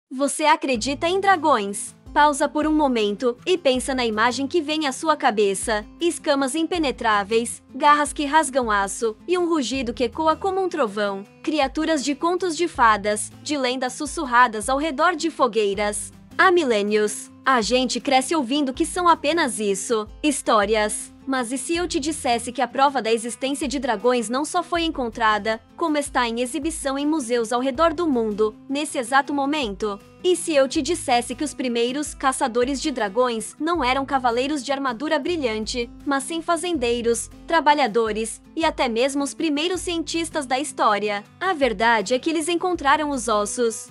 Você acredita em dragões? Pausa por um momento e pensa na imagem que vem à sua cabeça. Escamas impenetráveis, garras que rasgam aço e um rugido que ecoa como um trovão. Criaturas de contos de fadas, de lendas sussurradas ao redor de fogueiras. Há milênios, a gente cresce ouvindo que são apenas isso, histórias. Mas e se eu te dissesse que a prova da existência de dragões não só foi encontrada, como está em exibição em museus ao redor do mundo, nesse exato momento? E se eu te dissesse que os primeiros caçadores de dragões não eram cavaleiros de armadura brilhante, mas sim fazendeiros, trabalhadores e até mesmo os primeiros cientistas da história? A verdade é que eles encontraram os ossos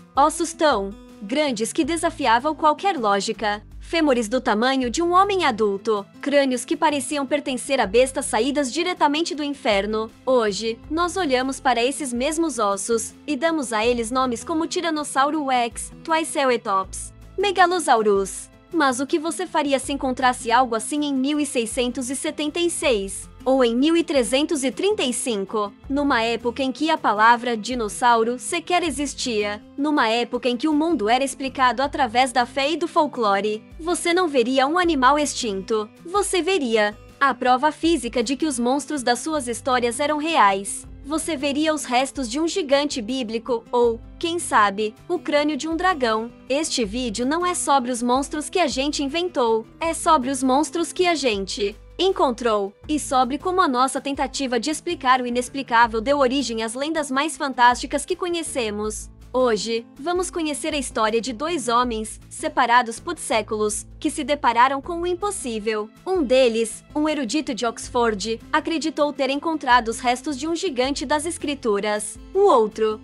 tão grandes que desafiavam qualquer lógica. Fêmures do tamanho de um homem adulto, crânios que pareciam pertencer a bestas saídas diretamente do inferno. Hoje, nós olhamos para esses mesmos ossos e damos a eles nomes como Tiranossauro Rex, Triceratops, Megalosaurus. Mas o que você faria se encontrasse algo assim em 1676? Ou em 1335, numa época em que a palavra dinossauro sequer existia, numa época em que o mundo era explicado através da fé e do folclore, você não veria um animal extinto, você veria a prova física de que os monstros das suas histórias eram reais. Você veria os restos de um gigante bíblico ou, quem sabe, o crânio de um dragão. Este vídeo não é sobre os monstros que a gente inventou, é sobre os monstros que a gente encontrou, e sobre como a nossa tentativa de explicar o inexplicável deu origem às lendas mais fantásticas que conhecemos. Hoje, vamos conhecer a história de dois homens, separados por séculos, que se depararam com o impossível. Um deles, um erudito de Oxford, acreditou ter encontrado os restos de um gigante das escrituras. O outro,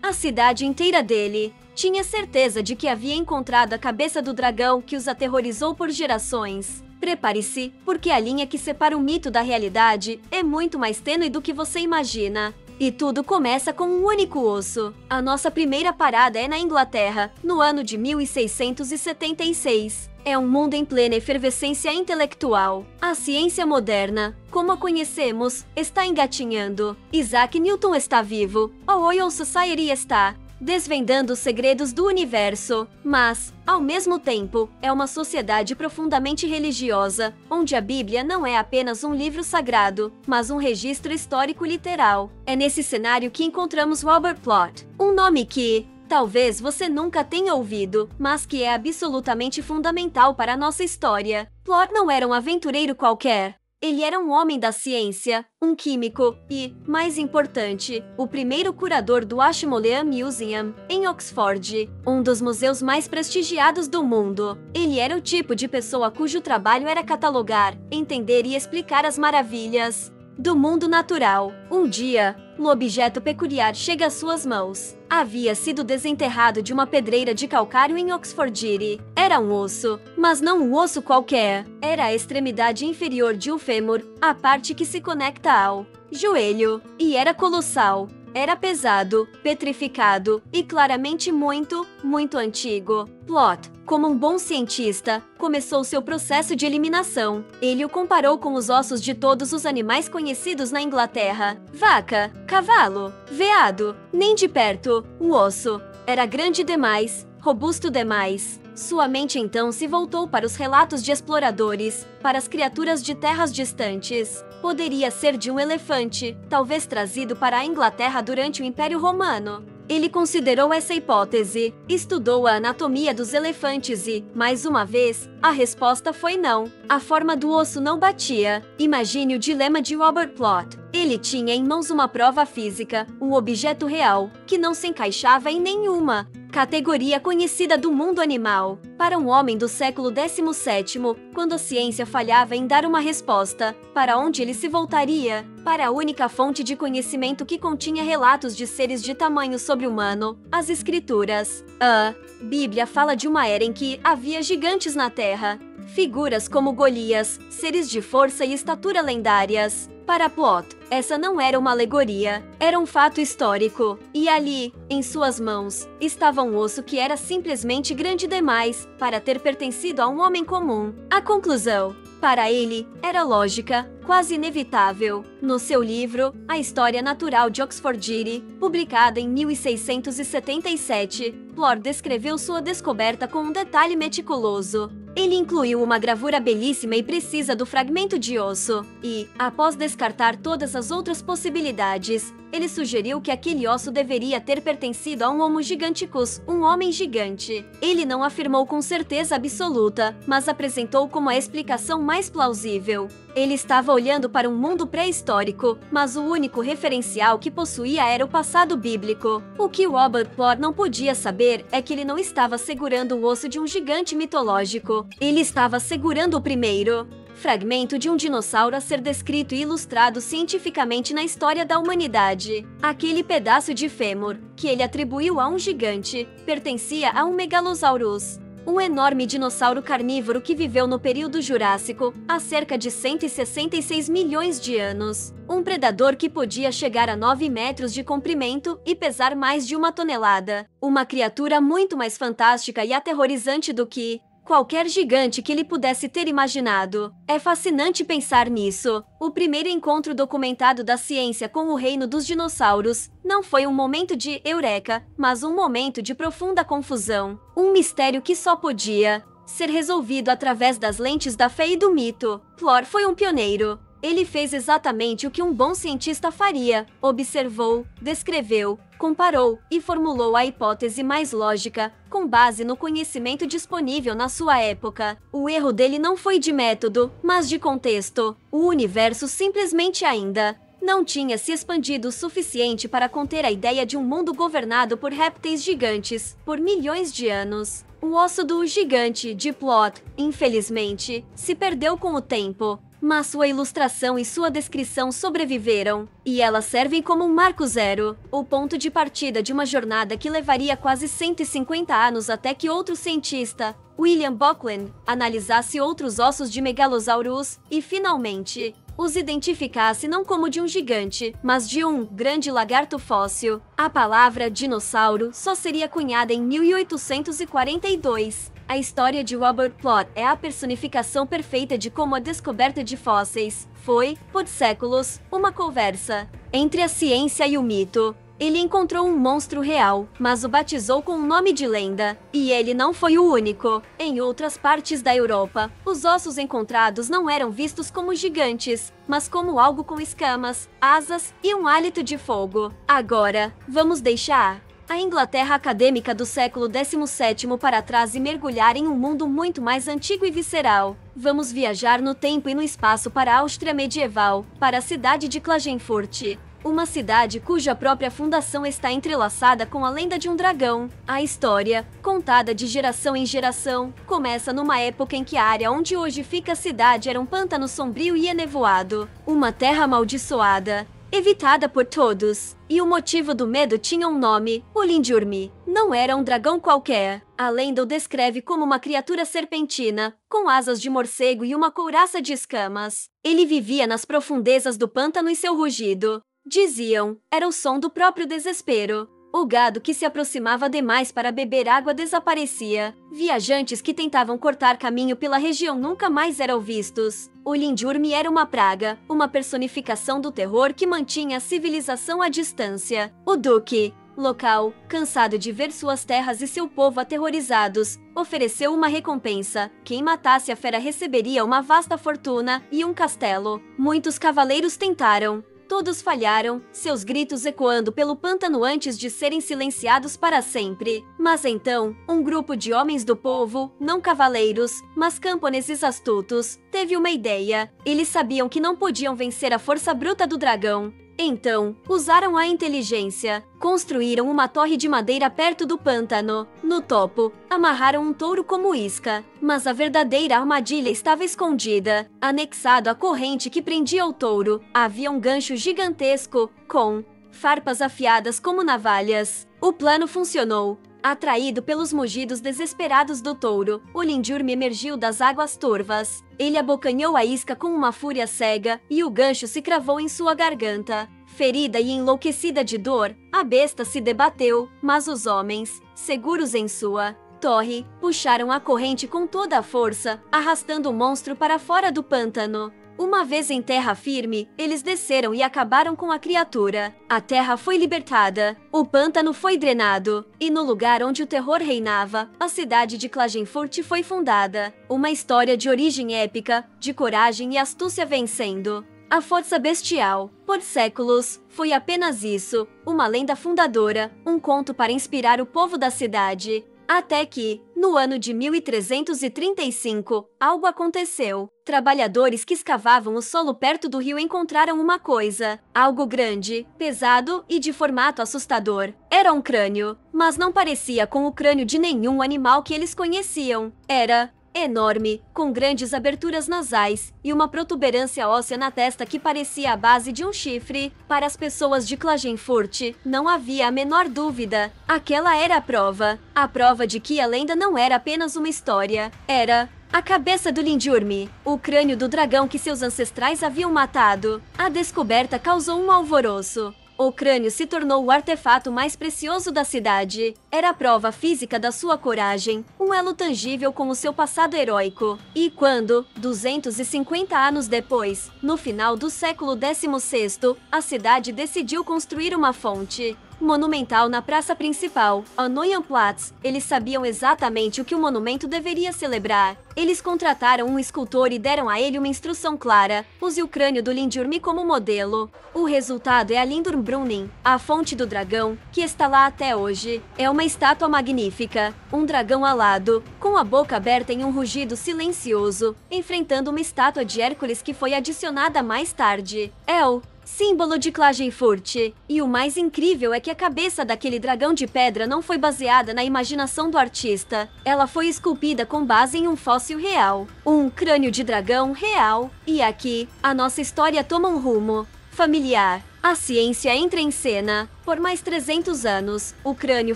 a cidade inteira dele, tinha certeza de que havia encontrado a cabeça do dragão que os aterrorizou por gerações. Prepare-se, porque a linha que separa o mito da realidade é muito mais tênue do que você imagina. E tudo começa com um único osso. A nossa primeira parada é na Inglaterra, no ano de 1676. É um mundo em plena efervescência intelectual. A ciência moderna, como a conhecemos, está engatinhando. Isaac Newton está vivo. A Royal Society está desvendando os segredos do universo, mas, ao mesmo tempo, é uma sociedade profundamente religiosa, onde a Bíblia não é apenas um livro sagrado, mas um registro histórico literal. É nesse cenário que encontramos Robert Plot, um nome que talvez você nunca tenha ouvido, mas que é absolutamente fundamental para a nossa história. Plot não era um aventureiro qualquer. Ele era um homem da ciência, um químico e, mais importante, o primeiro curador do Ashmolean Museum, em Oxford, um dos museus mais prestigiados do mundo. Ele era o tipo de pessoa cujo trabalho era catalogar, entender e explicar as maravilhas do mundo natural. Um dia, um objeto peculiar chega às suas mãos. Havia sido desenterrado de uma pedreira de calcário em Oxfordshire. Era um osso, mas não um osso qualquer. Era a extremidade inferior de um fêmur, a parte que se conecta ao joelho. E era colossal. Era pesado, petrificado e claramente muito, muito antigo. Plot, como um bom cientista, começou seu processo de eliminação. Ele o comparou com os ossos de todos os animais conhecidos na Inglaterra. Vaca, cavalo, veado, nem de perto. O osso era grande demais, robusto demais. Sua mente então se voltou para os relatos de exploradores, para as criaturas de terras distantes. Poderia ser de um elefante, talvez trazido para a Inglaterra durante o Império Romano. Ele considerou essa hipótese, estudou a anatomia dos elefantes e, mais uma vez, a resposta foi não. A forma do osso não batia. Imagine o dilema de Robert Plot. Ele tinha em mãos uma prova física, um objeto real, que não se encaixava em nenhuma categoria conhecida do mundo animal. Para um homem do século XVII, quando a ciência falhava em dar uma resposta, para onde ele se voltaria? Para a única fonte de conhecimento que continha relatos de seres de tamanho sobre-humano, as Escrituras. A Bíblia fala de uma era em que havia gigantes na Terra. Figuras como Golias, seres de força e estatura lendárias. Para Plot, essa não era uma alegoria, era um fato histórico. E ali, em suas mãos, estava um osso que era simplesmente grande demais para ter pertencido a um homem comum. A conclusão: Para ele, era lógica, quase inevitável. No seu livro, A História Natural de Oxfordshire, publicado em 1677, Plor descreveu sua descoberta com um detalhe meticuloso. Ele incluiu uma gravura belíssima e precisa do fragmento de osso, e, após descartar todas as outras possibilidades, ele sugeriu que aquele osso deveria ter pertencido a um Homo giganticus, um homem gigante. Ele não afirmou com certeza absoluta, mas apresentou como a explicação mais plausível. Ele estava olhando para um mundo pré-histórico, mas o único referencial que possuía era o passado bíblico. O que Robert Plor não podia saber é que ele não estava segurando o osso de um gigante mitológico. Ele estava segurando o primeiro fragmento de um dinossauro a ser descrito e ilustrado cientificamente na história da humanidade. Aquele pedaço de fêmur, que ele atribuiu a um gigante, pertencia a um Megalosaurus, um enorme dinossauro carnívoro que viveu no período Jurássico, há cerca de 166 milhões de anos. Um predador que podia chegar a 9 metros de comprimento e pesar mais de 1 tonelada. Uma criatura muito mais fantástica e aterrorizante do que qualquer gigante que ele pudesse ter imaginado. É fascinante pensar nisso. O primeiro encontro documentado da ciência com o reino dos dinossauros não foi um momento de eureka, mas um momento de profunda confusão. Um mistério que só podia ser resolvido através das lentes da fé e do mito. Plor foi um pioneiro. Ele fez exatamente o que um bom cientista faria: observou, descreveu, comparou e formulou a hipótese mais lógica, com base no conhecimento disponível na sua época. O erro dele não foi de método, mas de contexto. O universo simplesmente ainda não tinha se expandido o suficiente para conter a ideia de um mundo governado por répteis gigantes por milhões de anos. O osso do gigante de Plor, infelizmente, se perdeu com o tempo. Mas sua ilustração e sua descrição sobreviveram, e elas servem como um marco zero, o ponto de partida de uma jornada que levaria quase 150 anos até que outro cientista, William Buckland, analisasse outros ossos de Megalosaurus e, finalmente, os identificasse não como de um gigante, mas de um grande lagarto fóssil. A palavra dinossauro só seria cunhada em 1842. A história de Robert Plot é a personificação perfeita de como a descoberta de fósseis foi, por séculos, uma conversa entre a ciência e o mito. Ele encontrou um monstro real, mas o batizou com um nome de lenda. E ele não foi o único. Em outras partes da Europa, os ossos encontrados não eram vistos como gigantes, mas como algo com escamas, asas e um hálito de fogo. Agora, vamos deixar a Inglaterra acadêmica do século XVII para trás e mergulhar em um mundo muito mais antigo e visceral. Vamos viajar no tempo e no espaço para a Áustria medieval, para a cidade de Klagenfurt. Uma cidade cuja própria fundação está entrelaçada com a lenda de um dragão. A história, contada de geração em geração, começa numa época em que a área onde hoje fica a cidade era um pântano sombrio e enevoado. Uma terra amaldiçoada, evitada por todos. E o motivo do medo tinha um nome: o Lindurmi. Não era um dragão qualquer. A lenda o descreve como uma criatura serpentina, com asas de morcego e uma couraça de escamas. Ele vivia nas profundezas do pântano e seu rugido, diziam, era o som do próprio desespero. O gado que se aproximava demais para beber água desaparecia. Viajantes que tentavam cortar caminho pela região nunca mais eram vistos. O Lindurmi era uma praga, uma personificação do terror que mantinha a civilização à distância. O duque local, cansado de ver suas terras e seu povo aterrorizados, ofereceu uma recompensa. Quem matasse a fera receberia uma vasta fortuna e um castelo. Muitos cavaleiros tentaram. Todos falharam, seus gritos ecoando pelo pântano antes de serem silenciados para sempre. Mas então, um grupo de homens do povo, não cavaleiros, mas camponeses astutos, teve uma ideia. Eles sabiam que não podiam vencer a força bruta do dragão. Então, usaram a inteligência. Construíram uma torre de madeira perto do pântano. No topo, amarraram um touro como isca. Mas a verdadeira armadilha estava escondida. Anexado à corrente que prendia o touro, havia um gancho gigantesco, com farpas afiadas como navalhas. O plano funcionou. Atraído pelos mugidos desesperados do touro, o Lindurmi emergiu das águas turvas. Ele abocanhou a isca com uma fúria cega e o gancho se cravou em sua garganta. Ferida e enlouquecida de dor, a besta se debateu, mas os homens, seguros em sua torre, puxaram a corrente com toda a força, arrastando o monstro para fora do pântano. Uma vez em terra firme, eles desceram e acabaram com a criatura. A terra foi libertada, o pântano foi drenado, e no lugar onde o terror reinava, a cidade de Klagenfurt foi fundada. Uma história de origem épica, de coragem e astúcia vencendo a força bestial. Por séculos, foi apenas isso, uma lenda fundadora, um conto para inspirar o povo da cidade. Até que, no ano de 1335, algo aconteceu. Trabalhadores que escavavam o solo perto do rio encontraram uma coisa. Algo grande, pesado e de formato assustador. Era um crânio, mas não parecia com o crânio de nenhum animal que eles conheciam. Era enorme, com grandes aberturas nasais e uma protuberância óssea na testa que parecia a base de um chifre. Para as pessoas de Klagenfurt, não havia a menor dúvida. Aquela era a prova de que a lenda não era apenas uma história. Era a cabeça do Lindjurmi, o crânio do dragão que seus ancestrais haviam matado. A descoberta causou um alvoroço. O crânio se tornou o artefato mais precioso da cidade. Era a prova física da sua coragem, um elo tangível com o seu passado heróico. E quando, 250 anos depois, no final do século XVI, a cidade decidiu construir uma fonte monumental na praça principal, a Neuenplatz, eles sabiam exatamente o que o monumento deveria celebrar. Eles contrataram um escultor e deram a ele uma instrução clara: use o crânio do Lindjurmi como modelo. O resultado é a Lindurmbrunnen, a fonte do dragão, que está lá até hoje. É uma estátua magnífica, um dragão alado, com a boca aberta em um rugido silencioso, enfrentando uma estátua de Hércules que foi adicionada mais tarde. É o símbolo de Klagenfurt. E o mais incrível é que a cabeça daquele dragão de pedra não foi baseada na imaginação do artista. Ela foi esculpida com base em um fóssil real. Um crânio de dragão real. E aqui, a nossa história toma um rumo familiar. A ciência entra em cena. Por mais 300 anos, o crânio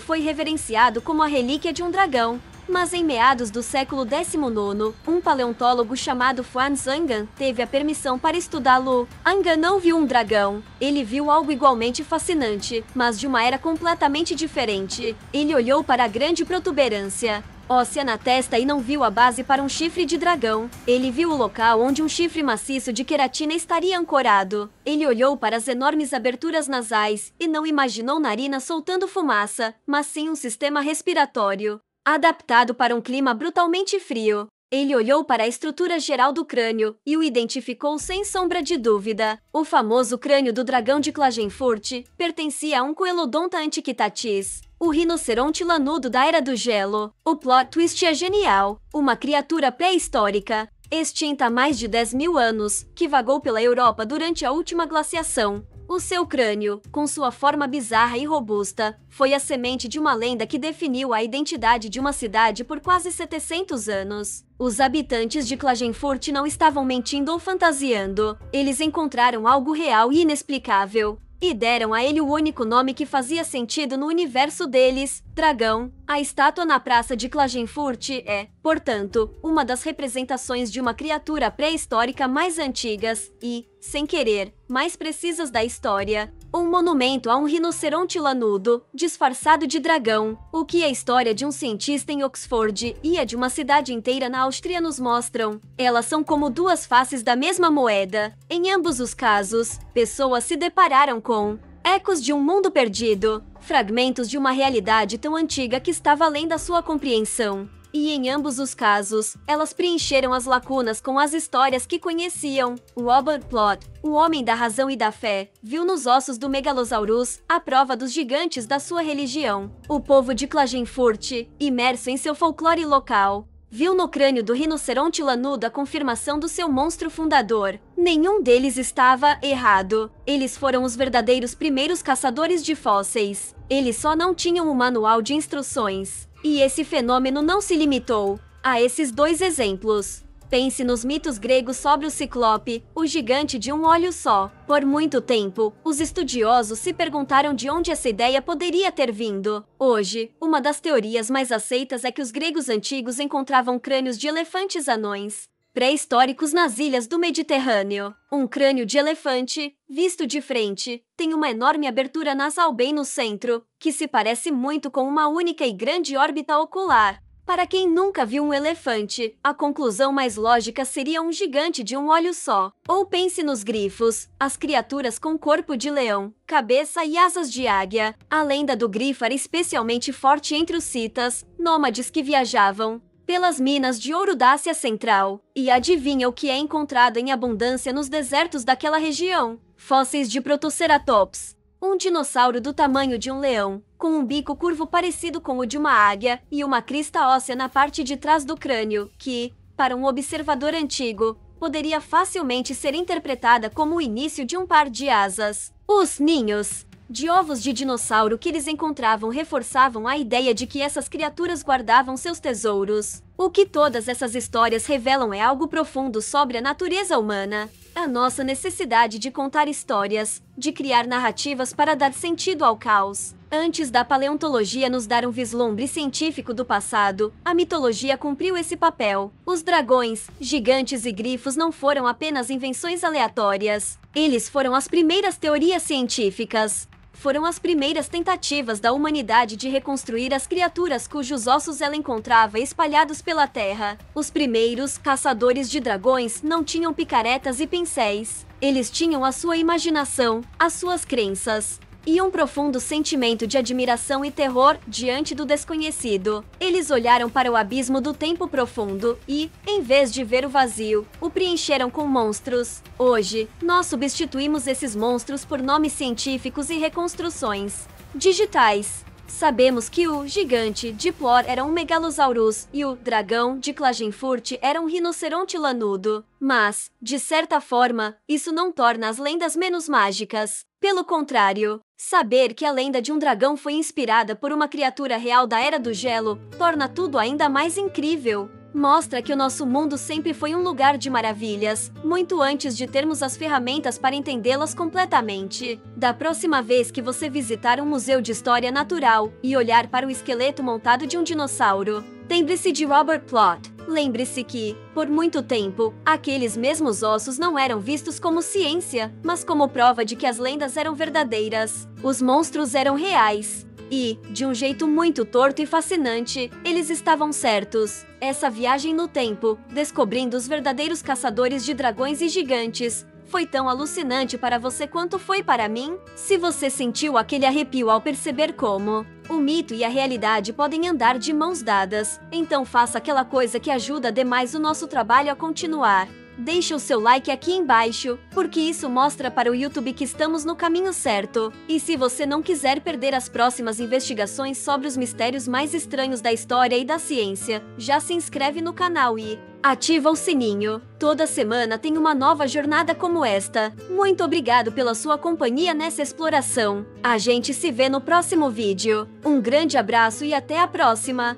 foi reverenciado como a relíquia de um dragão. Mas em meados do século XIX, um paleontólogo chamado Franz Angan teve a permissão para estudá-lo. Angan não viu um dragão. Ele viu algo igualmente fascinante, mas de uma era completamente diferente. Ele olhou para a grande protuberância óssea na testa e não viu a base para um chifre de dragão. Ele viu o local onde um chifre maciço de queratina estaria ancorado. Ele olhou para as enormes aberturas nasais e não imaginou narina soltando fumaça, mas sim um sistema respiratório adaptado para um clima brutalmente frio. Ele olhou para a estrutura geral do crânio e o identificou sem sombra de dúvida. O famoso crânio do dragão de Klagenfurt pertencia a um Coelodonta antiquitatis, o rinoceronte lanudo da Era do Gelo. O plot twist é genial. Uma criatura pré-histórica, extinta há mais de 10.000 anos, que vagou pela Europa durante a última glaciação. O seu crânio, com sua forma bizarra e robusta, foi a semente de uma lenda que definiu a identidade de uma cidade por quase 700 anos. Os habitantes de Klagenfurt não estavam mentindo ou fantasiando. Eles encontraram algo real e inexplicável e deram a ele o único nome que fazia sentido no universo deles: dragão. A estátua na praça de Klagenfurt é, portanto, uma das representações de uma criatura pré-histórica mais antigas e, sem querer, mais precisas da história. Um monumento a um rinoceronte lanudo, disfarçado de dragão. O que a história de um cientista em Oxford e a de uma cidade inteira na Áustria nos mostram. Elas são como duas faces da mesma moeda. Em ambos os casos, pessoas se depararam com ecos de um mundo perdido, fragmentos de uma realidade tão antiga que estava além da sua compreensão. E em ambos os casos, elas preencheram as lacunas com as histórias que conheciam. O Robert Plot, o homem da razão e da fé, viu nos ossos do Megalosaurus a prova dos gigantes da sua religião. O povo de Klagenfurt, imerso em seu folclore local, viu no crânio do rinoceronte lanudo a confirmação do seu monstro fundador. Nenhum deles estava errado. Eles foram os verdadeiros primeiros caçadores de fósseis. Eles só não tinham um manual de instruções. E esse fenômeno não se limitou a esses dois exemplos. Pense nos mitos gregos sobre o Ciclope, o gigante de um olho só. Por muito tempo, os estudiosos se perguntaram de onde essa ideia poderia ter vindo. Hoje, uma das teorias mais aceitas é que os gregos antigos encontravam crânios de elefantes anões pré-históricos nas ilhas do Mediterrâneo. Um crânio de elefante, visto de frente, tem uma enorme abertura nasal bem no centro, que se parece muito com uma única e grande órbita ocular. Para quem nunca viu um elefante, a conclusão mais lógica seria um gigante de um olho só. Ou pense nos grifos, as criaturas com corpo de leão, cabeça e asas de águia. A lenda do grifo era especialmente forte entre os citas, nômades que viajavam pelas minas de ouro da Ásia Central. E adivinha o que é encontrado em abundância nos desertos daquela região? Fósseis de Protoceratops. Um dinossauro do tamanho de um leão, com um bico curvo parecido com o de uma águia e uma crista óssea na parte de trás do crânio, que, para um observador antigo, poderia facilmente ser interpretada como o início de um par de asas. Os ninhos de ovos de dinossauro que eles encontravam reforçavam a ideia de que essas criaturas guardavam seus tesouros. O que todas essas histórias revelam é algo profundo sobre a natureza humana. A nossa necessidade de contar histórias, de criar narrativas para dar sentido ao caos. Antes da paleontologia nos dar um vislumbre científico do passado, a mitologia cumpriu esse papel. Os dragões, gigantes e grifos não foram apenas invenções aleatórias. Eles foram as primeiras teorias científicas. Foram as primeiras tentativas da humanidade de reconstruir as criaturas cujos ossos ela encontrava espalhados pela terra. Os primeiros caçadores de dragões não tinham picaretas e pincéis. Eles tinham a sua imaginação, as suas crenças e um profundo sentimento de admiração e terror diante do desconhecido. Eles olharam para o abismo do tempo profundo e, em vez de ver o vazio, o preencheram com monstros. Hoje, nós substituímos esses monstros por nomes científicos e reconstruções digitais. Sabemos que o gigante de Plor era um Megalosaurus e o dragão de Klagenfurt era um rinoceronte lanudo. Mas, de certa forma, isso não torna as lendas menos mágicas. Pelo contrário, saber que a lenda de um dragão foi inspirada por uma criatura real da Era do Gelo torna tudo ainda mais incrível. Mostra que o nosso mundo sempre foi um lugar de maravilhas, muito antes de termos as ferramentas para entendê-las completamente. Da próxima vez que você visitar um museu de história natural e olhar para o esqueleto montado de um dinossauro, lembre-se de Robert Plot. Lembre-se que, por muito tempo, aqueles mesmos ossos não eram vistos como ciência, mas como prova de que as lendas eram verdadeiras. Os monstros eram reais. E, de um jeito muito torto e fascinante, eles estavam certos. Essa viagem no tempo, descobrindo os verdadeiros caçadores de dragões e gigantes, foi tão alucinante para você quanto foi para mim? Se você sentiu aquele arrepio ao perceber como o mito e a realidade podem andar de mãos dadas, então faça aquela coisa que ajuda demais o nosso trabalho a continuar. Deixe o seu like aqui embaixo, porque isso mostra para o YouTube que estamos no caminho certo. E se você não quiser perder as próximas investigações sobre os mistérios mais estranhos da história e da ciência, já se inscreve no canal e ativa o sininho. Toda semana tem uma nova jornada como esta. Muito obrigado pela sua companhia nessa exploração. A gente se vê no próximo vídeo. Um grande abraço e até a próxima!